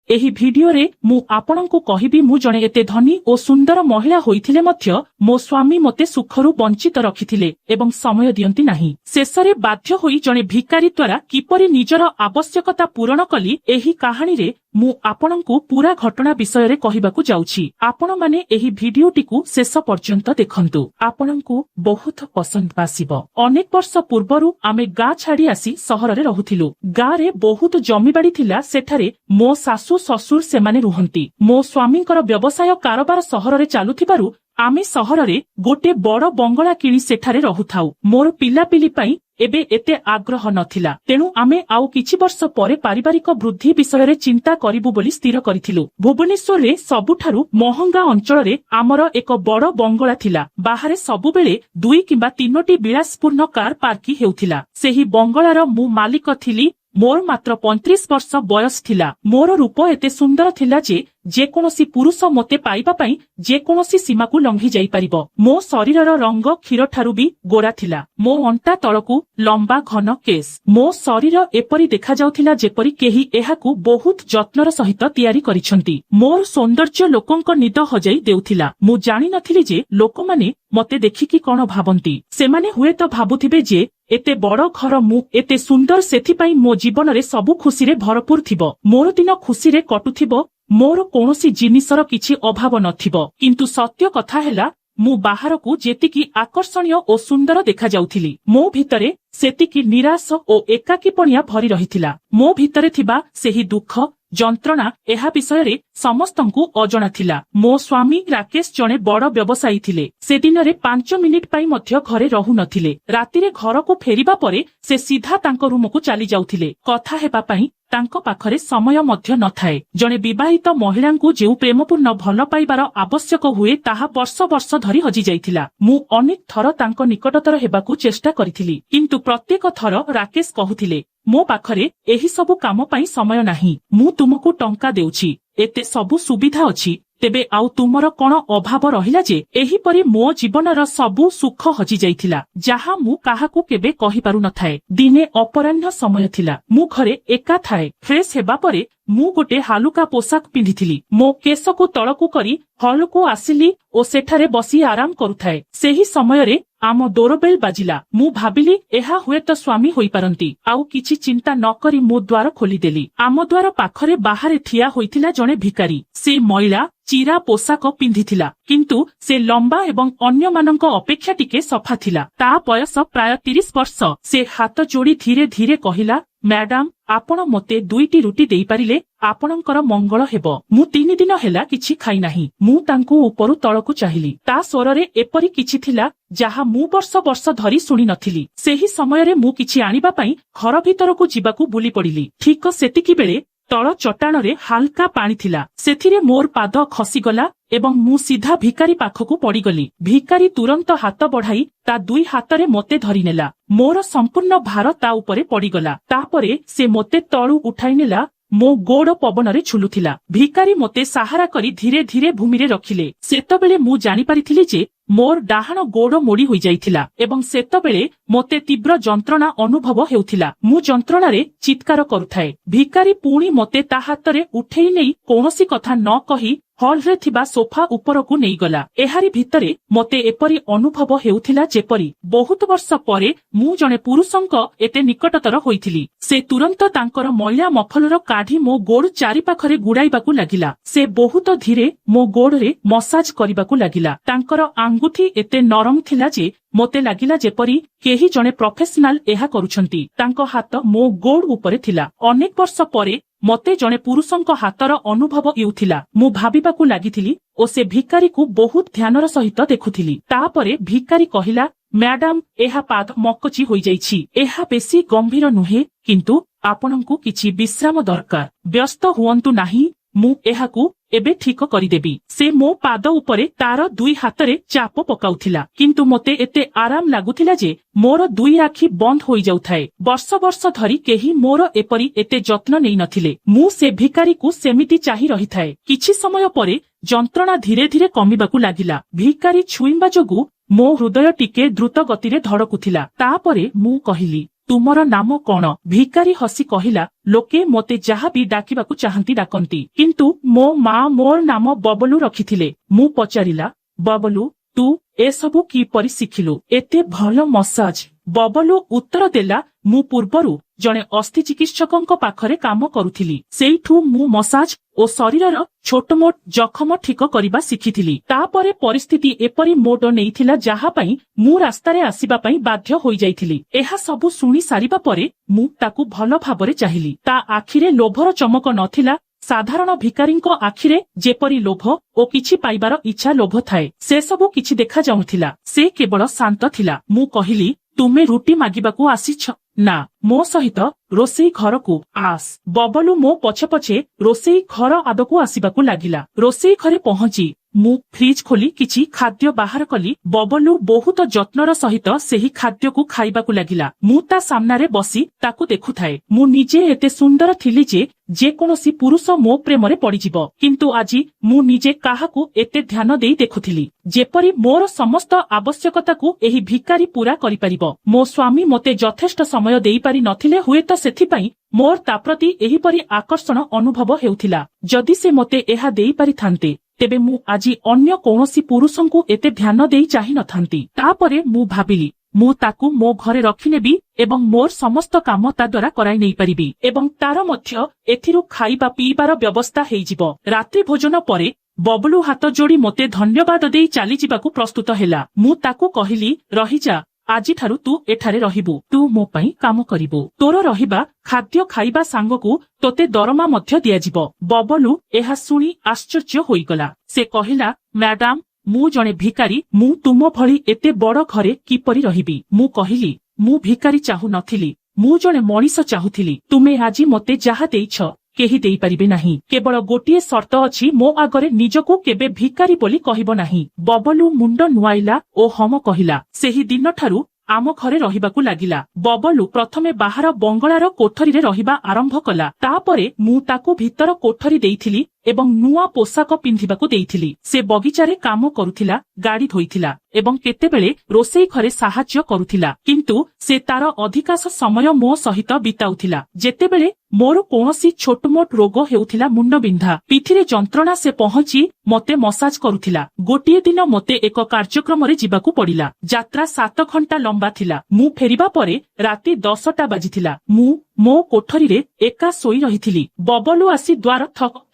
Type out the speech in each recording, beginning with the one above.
एही भिडियोरे मु आपणंकु कहिबी मु जणे एते धनी ओ सुंदर महिला होइथिले मध्य मो स्वामी मते सुखरु वंचित रखिथिले एवं समय दियंती नाही। शेषरे बाध्य होई जणे भिकारी द्वारा किपरि निजर आवश्यकता पूरण कली एही कहानी रे मु आपणंकु पूरा घटना विषय रे कहिबाकु जाउछि। आपण माने एही भिडियोटिकु शेष पर्यंत देखंतु, आपणंकु बहुत पसंद आसीबो। अनेक वर्ष पूर्वरु आमे गाँ छाड़ी आसी सहर रे रहुथिलु। गाँ रे बहुत जमीबाड़ी थिला, सेठारे मो सासु ससुर सेमाने रुहंती। मो स्वामींकर व्यवसाय कारोबार सहर रे चालुथिबारु आमे सहर रे गोटे बड़ बंगला किणी सेठारे रहुथाउ। मोर पिलापिली पई एबे एते आग्रह नथिला, तेणु आमे आउ किछि वर्ष परे पारिवारिक वृद्धि विषय रे चिंता करिबु बोली स्थिर करिथिलु। भुवनेश्वर रे सबुठारु महंगा अंचल रे आमर एक बड़ बंगला थिला। बाहरे सबुबेले 2 किंबा 3टी विलासपूर्ण कार पार्किंग हेउथिला। सेही बंगलार मु मालिक थिली। मोर मात्र 35 वर्ष बयस थिला। मोर रूप एते सुंदर थिला जे कोनोसी पुरुष मते पाइबा पई जे कोनोसी सीमा को लंघी जाई परिबो। मो शरीरर रंग क्षीर ठारू भी गोरा थिला। मो अंटा तळकु लंबा घन केस। मो शरीर एपरि देखा जाउथिला जेपरि केही एहाकु बहुत जत्नर सहित तयारी करिसंती। मोर सौंदर्य लोकंक निद हजाई देउथिला। मु जानि नथिली जे लोकमाने मते देखिकी कोन भाबंती। सेमाने हुए तो भाबुथिबे जे एते बड़ घर मु एते सुंदर, सेथिपाई मो जीवन रे सबु खुशी रे भरपूर थिबो। मोर दिन खुशी रे कटुथिबो। मोर कोनोसी जिनिसर किछि अभाव नथिबो। किंतु सत्य कथा हेला मु बाहरकू जेतिकी आकर्षणीय ओ सुंदर देखा जाउथिली, मो भितरे सेतिकी निराश ओ एकाकीपणिया भरी रहिथिला। मो भितरे थिबा सेही दुख जंत्रणा एहा विषय रे समस्तंकु अजଣା थिला। मो स्वामी राकेश जणे बड़ व्यवसायी थिले। से दिन रे 5 मिनिट पाई मध्य घरे रहु नथिले। रातिरे घरकू फेरिबा परे से सीधा तांको रूमकू चली जाउथिले। कथा हेबा पई तांको पाखरे समय मध्य नथाए। जणे विवाहित महिलांकु जेउ प्रेमपूर्ण भल पाइबार आवश्यक हुए ताहा वर्ष वर्ष धरी हजि जाइथिला। मु अनेक थर तांको निकटतर हेबाकू चेष्टा करिथिली, किंतु प्रत्येक थर राकेश कहुथिले मो पाखरे एही सबु काम पई समय नाही। मु तुमको टंका देउछि, एते सबु सुविधा अछि, तेबे आउ तुमर कोन अभाव रहिला जे एही परि मो जीवनर सबु सुख हजि जाइथिला, जाहा मु काहाकू केबे कहि पारु नथाए। दिने अपराह्न समय थिला। मु घरे एका थाए। फ्रेश हेबा परे मु गोटे हालुका पोशाक पिंधिथिली। मो केसकू तळकू करी हॉलकू आसिली ओ सेठारे बसी आराम करुथाए। सेही समय रे आम डोरबेल बाजिला। मु भाबिली एहा हुए तो स्वामी होई पारंती। आउ किछि चिंता न करी मु द्वार खोलिदेली। आम द्वार पाखरे बाहरे ठिया होइथिला जणे भिकारी। से महिला चिरा पोशाक पिंधिथिला, किंतु से लंबा एवं अन्य मानक अपेक्षा टिके सफा थिला। ता बयस प्राय 30 वर्ष। से हाथ जोड़ी धीरे धीरे कहिला, मैडम आपण मते 2टी रुटी देई पारिले आपणकर मंगल हेबो। मु 3 दिन हेला किछि खाई नाही। मु तांकू उपरु तळकू चाहिली। ता स्वररे एपरि किछि थिला जाहा मु वर्ष वर्ष धरी सुनी नथिली। सेही समय रे मु किछि आनिबा पई घर भितरकू जिबाकू बुली पड़िली। ठीक सेतिकी बेले तळ चट्टाण रे हालका पानी थिला। सेथिरे मोर पाद खसीगला एवं मु सीधा भिकारी पाखकू पड़ीगली। भिकारी तुरंत हाथ बढ़ाई ता 2 हाथरे मते धरी नेला। मोर संपूर्ण भार ता उपरे पड़ीगला। तापरे से मते तळु उठाई नेला। मो गोड़ पवन रे झुलुथिला। भिकारी मते सहारा करी धीरे धीरे भूमि रे रखिले। सेतबेले मु जानि पारिथिली जे मोर डाहाण गोड़ मोड़ी होई जाइथिला एवं सेतबेले मते तीव्र जंत्रणा अनुभव हेउथिला। मु जंत्रणा रे चित्कार करुथाए। भिकारी पुणी मते ता हातरे उठेई नेई कोनोसी कथा न कही हॉल रे थिबा सोफा उपरकू नेई गला। एहारी भितरे मते एपरि अनुभव हेउथिला जेपरि बहुत वर्ष परे मु जणे पुरुषंक एते निकटतर होइथिली। से तुरंत तांकर मैला मफलर काढी मो गोड़ चारि पाखरे गुड़ाइबाकू लागिला। से बहुत धीरे मो गोड़ रे मसाज करिबाकू लागिला। तांकर आंगुठी एते नरम थिला जे मते लागिला जेपरि केही जणे प्रोफेशनल एहा करूछंती। तांको हाथ मो गोड़ उपरे थिला। अनेक वर्ष परे मते जणे पुरुषंक हातर अनुभव हेउथिला। मु भाबिबाकू लागिथिली ओ से भिकारी को बहुत ध्यानर सहित देखुथिली। तापरे भिकारी कहिला, मैडम एहा पाद मकची होई जाइछि। एहा बेसी गंभीर नुहे, किंतु आपणंकु किछि विश्राम दरकार। व्यस्त हुअंतु नाही, मु एहाकू एबे ठीक करिदेबी। से मो पाद उपरे तार 2 हातरे चाप पकाउथिला, किंतु मते एते आराम लागुथिला जे मोर 2 आखि बंद होई जाउथाए। वर्ष वर्ष धरी केही मोर एपरि एते जत्न नेई नथिले। मु से भिकारी को सेमिति चाहि रहिथाए। किछि समय परे जंत्रणा धीरे धीरे कमिबाकू लागिला। भिकारी छुइंबा जोगु मो हृदय टिके द्रुत गतिरे धड़कुथिला। तापरे मु कहिली, ତୁମର ନାମ କଣ? ଭିକାରୀ ହସି କହିଲା, ଲୋକେ ମୋତେ ଯାହା ବି ଡାକିବାକୁ ଚାହାନ୍ତି ଡାକନ୍ତି, କିନ୍ତୁ ମୋ ମା ମୋର ନାମ ବବଲୁ ରଖିଥିଲେ। ମୁଁ ପଚାରିଲା, ବବଲୁ ତୁ ଏସବୁ କିପରି ଶିଖିଲୁ? ଏତେ ଭଲ ମସାଜ। ବବଲୁ ଉତ୍ତର ଦେଲା, ମୁଁ ପୂର୍ବରୁ ଜଣେ ଅସ୍ଥି ଚିକିତ୍ସକଙ୍କ ପାଖରେ କାମ କରୁଥିଲି। ସେଇଠୁ ମୁଁ ମସାଜ ଓ ଶରୀରର ଛୋଟମୋଟ ଜଖମ ଠିକ କରିବା ଶିଖିଥିଲି। ତାପରେ ପରିସ୍ଥିତି ଏପରି ମୋଡ ନେଇଥିଲା ଯାହା ପାଇଁ ମୁଁ ରାସ୍ତାରେ ଆସିବା ପାଇଁ ବାଧ୍ୟ ହୋଇଯାଇଥିଲି। ଏହା ସବୁ ଶୁଣି ସାରିବା ପରେ ମୁଁ ତାକୁ ଭଲ ଭାବରେ ଚାହିଁଲି। ତା ଆଖିରେ ଲୋଭର ଚମକ ନଥିଲା। ସାଧାରଣ ଭିକାରୀଙ୍କ ଆଖିରେ ଯେପରି ଲୋଭ ଓ କିଛି ପାଇବାର ଇଚ୍ଛା ଲୋଭ ଥାଏ, ସେସବୁ କିଛି ଦେଖାଯାଉଥିଲା। ସେ କେବଳ ଶାନ୍ତ ଥିଲା। ମୁଁ କହିଲି, ତୁମେ ରୁଟି ମାଗିବାକୁ ଆସିଛ? ନା, ମୋ ସହିତ ରୋଷେଇ ଘରକୁ ଆସ। ବବଲୁ ମୋ ପଛେ ପଛେ ରୋଷେଇ ଘର ଆଗକୁ ଆସିବାକୁ ଲାଗିଲା। ରୋଷେଇ ଘରେ ପହଞ୍ଚି ମୁଁ ଫ୍ରିଜ ଖୋଲି କିଛି ଖାଦ୍ୟ ବାହାର କଲି। ବବଲୁ ବହୁତ ଯତ୍ନର ସହିତ ସେହି ଖାଦ୍ୟକୁ ଖାଇବାକୁ ଲାଗିଲା। ମୁଁ ତା ସାମ୍ନାରେ ବସି ତାକୁ ଦେଖୁଥାଏ। ମୁଁ ନିଜେ ଏତେ ସୁନ୍ଦର ଥିଲି ଯେ ଯେକୌଣସି ପୁରୁଷ ମୋ ପ୍ରେମରେ ପଡିଯିବ, କିନ୍ତୁ ଆଜି ମୁଁ ନିଜେ କାହାକୁ ଏତେ ଧ୍ୟାନ ଦେଇ ଦେଖୁଥିଲି ଯେପରି ମୋର ସମସ୍ତ ଆବଶ୍ୟକତାକୁ ଏହି ଭିକାରୀ ପୂରା କରିପାରିବ। ମୋ ସ୍ୱାମୀ ମୋତେ ଯଥେଷ୍ଟ ସମୟ ଦେଇପାରି ନଥିଲେ, ହୁଏତ ସେଥିପାଇଁ ମୋର ତା ପ୍ରତି ଏହିପରି ଆକର୍ଷଣ ଅନୁଭବ ହେଉଥିଲା। ଯଦି ସେ ମୋତେ ଏହା ଦେଇପାରିଥାନ୍ତେ, ତେବେ ମୁଁ ଆଜି ଅନ୍ୟ କୌଣସି ପୁରୁଷଙ୍କୁ ଏତେ ଧ୍ୟାନ ଦେଇ ଚାହିଁ ନଥାନ୍ତି। ତାପରେ ମୁଁ ଭାବିଲି, ମୁଁ ତାକୁ ମୋ ଘରେ ରଖିନେବି ଏବଂ ମୋର ସମସ୍ତ କାମ ତା ଦ୍ୱାରା କରାଇ ନେଇପାରିବି ଏବଂ ତାର ମଧ୍ୟ ଏଥିରୁ ଖାଇବା ପିଇବାର ବ୍ୟବସ୍ଥା ହେଇଯିବ। ରାତ୍ରି ଭୋଜନ ପରେ ବବଲୁ ହାତ ଯୋଡ଼ି ମୋତେ ଧନ୍ୟବାଦ ଦେଇ ଚାଲିଯିବାକୁ ପ୍ରସ୍ତୁତ ହେଲା। ମୁଁ ତାକୁ କହିଲି, ରହିଯା, ଆଜିଠାରୁ ତୁ ଏଠାରେ ରହିବୁ। ତୁ ମୋ ପାଇଁ କାମ କରିବୁ। ତୋର ରହିବା, ଖାଦ୍ୟ ଖାଇବା ସାଙ୍ଗକୁ ତୋତେ ଦରମା ମଧ୍ୟ ଦିଆଯିବ। ବବଲୁ ଏହା ଶୁଣି ଆଶ୍ଚର୍ଯ୍ୟ ହୋଇଗଲା। ସେ କହିଲା, ମ୍ୟାଡାମ, ମୁଁ ଜଣେ ଭିକାରୀ। ମୁଁ ତୁମ ଭଳି ଏତେ ବଡ଼ ଘରେ କିପରି ରହିବି? ମୁଁ କହିଲି, ମୁଁ ଭିକାରୀ ଚାହୁଁ ନଥିଲି, ମୁଁ ଜଣେ ମଣିଷ ଚାହୁଁଥିଲି। ତୁମେ ଆଜି ମୋତେ ଯାହା ଦେଇଛ କେହି ଦେଇପାରିବେ ନାହିଁ। କେବଳ ଗୋଟିଏ ସର୍ତ୍ତ ଅଛି, ମୋ ଆଗରେ ନିଜକୁ କେବେ ଭିକାରୀ ବୋଲି କହିବ ନାହିଁ। ବବଲୁ ମୁଣ୍ଡ ନୁଆଇଲା ଓ ହମ କହିଲା। ସେହି ଦିନଠାରୁ ଆମ ଘରେ ରହିବାକୁ ଲାଗିଲା। ବବଲୁ ପ୍ରଥମେ ବାହାର ବଙ୍ଗଳାର କୋଠରୀରେ ରହିବା ଆରମ୍ଭ କଲା। ତାପରେ ମୁଁ ତାକୁ ଭିତର କୋଠରୀ ଦେଇଥିଲି ଏବଂ ନୂଆ ପୋଷାକ ପିନ୍ଧିବାକୁ ଦେଇଥିଲି। ସେ ବଗିଚାରେ କାମ କରୁଥିଲା, ଗାଡ଼ି ଧୋଇଥିଲା ଏବଂ କେତେବେଳେ ରୋଷେଇ ଘରେ ସାହାଯ୍ୟ କରୁଥିଲା, କିନ୍ତୁ ସେ ତାର ଅଧିକାଂଶ ସମୟ ମୋ ସହିତ ବିତାଉଥିଲା। ଯେତେବେଳେ ମୋର କୌଣସି ଛୋଟମୋଟ ରୋଗ ହେଉଥିଲା, ମୁଣ୍ଡବିନ୍ଧା, ପିଠିରେ ଯନ୍ତ୍ରଣା, ସେ ପହଞ୍ଚି ମୋତେ ମସାଜ କରୁଥିଲା। ଗୋଟିଏ ଦିନ ମୋତେ ଏକ କାର୍ଯ୍ୟକ୍ରମରେ ଯିବାକୁ ପଡ଼ିଲା। ଯାତ୍ରା 7 ଘଣ୍ଟା ଲମ୍ବା ଥିଲା। ମୁଁ ଫେରିବା ପରେ ରାତି 10ଟା ବାଜିଥିଲା। ମୁଁ ମୋ କୋଠରୀରେ ଏକା ଶୋଇ ରହିଥିଲି। ବବଲୁ ଆସି ଦ୍ୱାର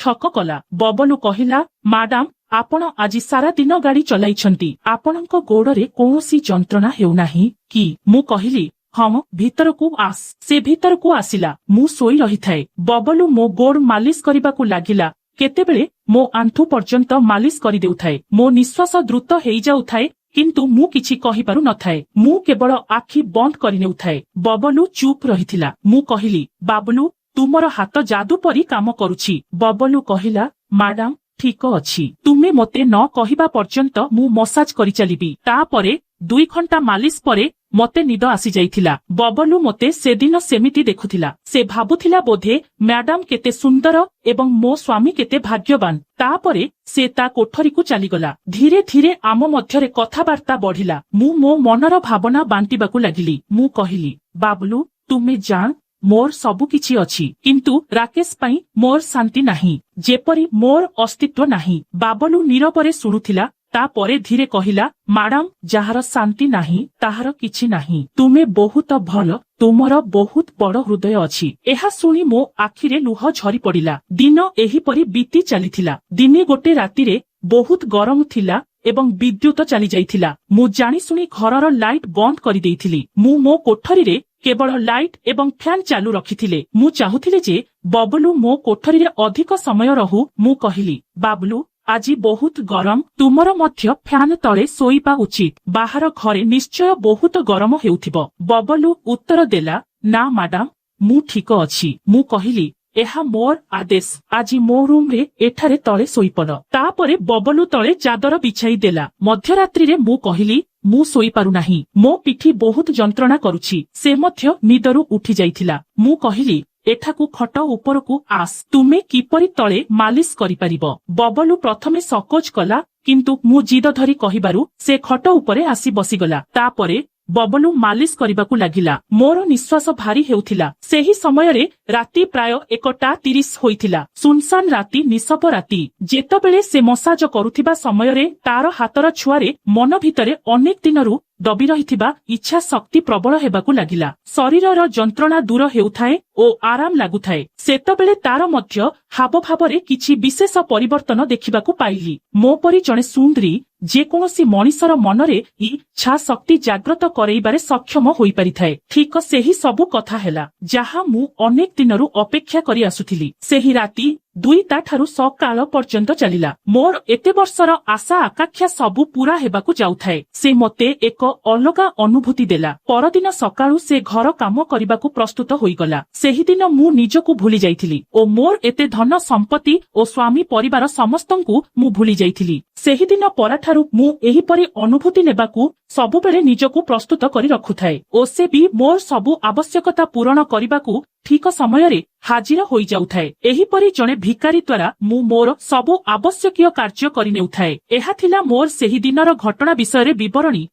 ଠକ କଲା। ବବଲୁ କହିଲା, ମ୍ୟାଡାମ, ଆପଣ ଆଜି ସାରା ଦିନ ଗାଡ଼ି ଚଲାଇଛନ୍ତି, ଆପଣଙ୍କ ଗୋଡ଼ରେ କୌଣସି ଯନ୍ତ୍ରଣା ହେଉନାହିଁ କି? ମୁଁ କହିଲି, ହଁ, ଭିତରକୁ ଆସ। ସେ ଭିତରକୁ ଆସିଲା। ମୁଁ ଶୋଇ ରହିଥାଏ। ବବଲୁ ମୋ ଗୋଡ଼ ମାଲିସ କରିବାକୁ ଲାଗିଲା। କେତେବେଳେ ମୋ ଆଣ୍ଠୁ ପର୍ଯ୍ୟନ୍ତ ମାଲିସ କରିଦେଉଥାଏ। ମୋ ନିଶ୍ୱାସ ଦ୍ରୁତ ହେଇଯାଉଥାଏ, କିନ୍ତୁ ମୁଁ କିଛି କହିପାରୁ ନଥାଏ। ମୁଁ କେବଳ ଆଖି ବନ୍ଦ କରିନେଉଥାଏ। ବବଲୁ ଚୁପ୍ ରହିଥିଲା। ମୁଁ କହିଲି, ବାବଲୁ, ତୁମର ହାତ ଯାଦୁ ପରି କାମ କରୁଛି। ବବଲୁ କହିଲା, ମ୍ୟାଡାମ, ଠିକ ଅଛି, ତୁମେ ମୋତେ ନ କହିବା ପର୍ଯ୍ୟନ୍ତ ମୁଁ ମସାଜ କରିଚାଲିବି। ତାପରେ 2 ଘଣ୍ଟା ମାଲିସ ପରେ ମୋତେ ନିଦ ଆସିଯାଇଥିଲା। ବବଲୁ ମୋତେ ସେଦିନ ସେମିତି ଦେଖୁଥିଲା। ସେ ଭାବୁଥିଲା ବୋଧେ ମ୍ୟାଡାମ କେତେ ସୁନ୍ଦର ଏବଂ ମୋ ସ୍ୱାମୀ କେତେ ଭାଗ୍ୟବାନ। ତାପରେ ସେ ତା କୋଠରୀକୁ ଚାଲିଗଲା। ଧୀରେ ଧୀରେ ଆମ ମଧ୍ୟରେ କଥାବାର୍ତ୍ତା ବଢିଲା। ମୁଁ ମୋ ମନର ଭାବନା ବାଣ୍ଟିବାକୁ ଲାଗିଲି। ମୁଁ କହିଲି, ବାବଲୁ, ତୁମେ ଜାଣ, ମୋର ସବୁ କିଛି ଅଛି, କିନ୍ତୁ ରାକେଶ ପାଇଁ ମୋର ଶାନ୍ତି ନାହିଁ, ଯେପରି ମୋର ଅସ୍ତିତ୍ୱ ନାହିଁ। ବାବଲୁ ନୀରବରେ ଶୁଣୁଥିଲା। ତାପରେ ଧୀରେ କହିଲା, ମ୍ୟାଡାମ, ଯାହାର ଶାନ୍ତି ନାହିଁ ତାହାର କିଛି ନାହିଁ। ତୁମେ ବହୁତ ଭଲ, ତୁମର ବହୁତ ବଡ଼ ହୃଦୟ ଅଛି। ଏହା ଶୁଣି ମୋ ଆଖିରେ ଲୁହ ଝରି ପଡ଼ିଲା। ଦିନ ଏହିପରି ବିତି ଚାଲିଥିଲା। ଦିନେ ଗୋଟେ ରାତିରେ ବହୁତ ଗରମ ଥିଲା ଏବଂ ବିଦ୍ୟୁତ ଚାଲିଯାଇଥିଲା। ମୁଁ ଜାଣିଶୁଣି ଘରର ଲାଇଟ୍ ବନ୍ଦ କରିଦେଇଥିଲି। ମୁଁ ମୋ କୋଠରୀରେ କେବଳ ଲାଇଟ୍ ଏବଂ ଫ୍ୟାନ୍ ଚାଲୁ ରଖିଥିଲେ। ମୁଁ ଚାହୁଁଥିଲି ଯେ ବବଲୁ ମୋ କୋଠରୀରେ ଅଧିକ ସମୟ ରହୁ। ମୁଁ କହିଲି, ବାବଲୁ, ଆଜି ବହୁତ ଗରମ, ତୁମର ମଧ୍ୟ ଫ୍ୟାନ୍ ତଳେ ଶୋଇବା ଉଚିତ। ବାହାର ଘରେ ନିଶ୍ଚୟ ବହୁତ ଗରମ ହେଉଥିବ। ବବଲୁ ଉତ୍ତର ଦେଲା, ନା ମ୍ୟାଡାମ, ମୁଁ ଠିକ ଅଛି। ମୁଁ କହିଲି, ଏହା ମୋର ଆଦେଶ। ଆଜି ମୋ ରୁମରେ ଏଠାରେ ତଳେ ଶୋଇପଡ଼। ତାପରେ ବବଲୁ ତଳେ ଚାଦର ବିଛାଇ ଦେଲା। ମଧ୍ୟରାତ୍ରିରେ ମୁଁ କହିଲି, ମୁଁ ଶୋଇପାରୁନାହିଁ, ମୋ ପିଠି ବହୁତ ଯନ୍ତ୍ରଣା କରୁଛି। ସେ ମଧ୍ୟ ନିଦରୁ ଉଠି ଯାଇଥିଲା। ମୁଁ କହିଲି, ଏଠାକୁ ଖଟ ଉପରକୁ ଆସ, ତୁମେ କିପରି ତଳେ ମାଲିସ କରିପାରିବ। ବବଲୁ ପ୍ରଥମେ ସକୋଚ କଲା, କିନ୍ତୁ ମୁଁ ଜିଦ ଧରି କହିବାରୁ ସେ ଖଟ ଉପରେ ଆସି ବସିଗଲା। ତାପରେ ବବଲୁ ମାଲିସ କରିବାକୁ ଲାଗିଲା। ମୋର ନିଶ୍ୱାସ ଭାରି ହେଉଥିଲା। ସେହି ସମୟରେ ରାତି ପ୍ରାୟ 1:30 ହୋଇଥିଲା। ସୁନସାନ ରାତି, ନିଶବ ରାତି। ଯେତେବେଳେ ସେ ମସାଜ କରୁଥିବା ସମୟରେ ତାର ହାତର ଛୁଆରେ ମନ ଭିତରେ ଅନେକ ଦିନରୁ ଦବି ରହିଥିବା ଇଚ୍ଛା ଶକ୍ତି ପ୍ରବଳ ହେବାକୁ ଲାଗିଲା। ଶରୀରର ଯନ୍ତ୍ରଣା ଦୂର ହେଉଥାଏ ଓ ଆରାମ ଲାଗୁଥାଏ। ସେତେବେଳେ ତାର ମଧ୍ୟ ହାବଭାବରେ କିଛି ବିଶେଷ ପରିବର୍ତ୍ତନ ଦେଖିବାକୁ ପାଇଲି। ମୋ ପରି ଜଣେ ସୁନ୍ଦରୀ ଯେକୌଣସି ମଣିଷର ମନରେ ଇଚ୍ଛା ଶକ୍ତି ଜାଗ୍ରତ କରେଇବାରେ ସକ୍ଷମ ହୋଇପାରିଥାଏ। ଠିକ ସେହି ସବୁ କଥା ହେଲା ଯାହା ମୁଁ ଅନେକ ଦିନରୁ ଅପେକ୍ଷା କରି ଆସୁଥିଲି। ସେହି ରାତି 2ଟା ଠାରୁ ସକାଳ ପର୍ଯ୍ୟନ୍ତ ଚାଲିଲା। ମୋର ଏତେ ବର୍ଷର ଆଶା ଆକାଂକ୍ଷା ସବୁ ପୂରା ହେବାକୁ ଯାଉଥାଏ। ସେ ମୋତେ ଏକ ଅଲଗା ଅନୁଭୂତି ଦେଲା। ପରଦିନ ସକାଳୁ ସେ ଘର କାମ କରିବାକୁ ପ୍ରସ୍ତୁତ ହୋଇଗଲା। ସେହିଦିନ ମୁଁ ନିଜକୁ ଭୁଲି ଯାଇଥିଲି ଓ ମୋର ଏତେ ଧନ ସମ୍ପତ୍ତି ଓ ସ୍ୱାମୀ ପରିବାର ସମସ୍ତଙ୍କୁ ମୁଁ ଭୁଲି ଯାଇଥିଲି। ସେହିଦିନ ପରଠାରୁ ମୁଁ ଏହିପରି ଅନୁଭୂତି ନେବାକୁ ସବୁବେଳେ ନିଜକୁ ପ୍ରସ୍ତୁତ କରି ରଖୁଥାଏ ଓ ସେ ବି ମୋର ସବୁ ଆବଶ୍ୟକତା ପୂରଣ କରିବାକୁ ଠିକ ସମୟରେ ହାଜିର ହୋଇଯାଉଥାଏ। ଏହିପରି ଜଣେ ଭିକାରୀ ଦ୍ୱାରା ମୁଁ ମୋର ସବୁ ଆବଶ୍ୟକୀୟ କାର୍ଯ୍ୟ କରିନେଉଥାଏ। ଏହା ଥିଲା ମୋର ସେହି ଦିନର ଘଟଣା ବିଷୟରେ ବିବରଣୀ।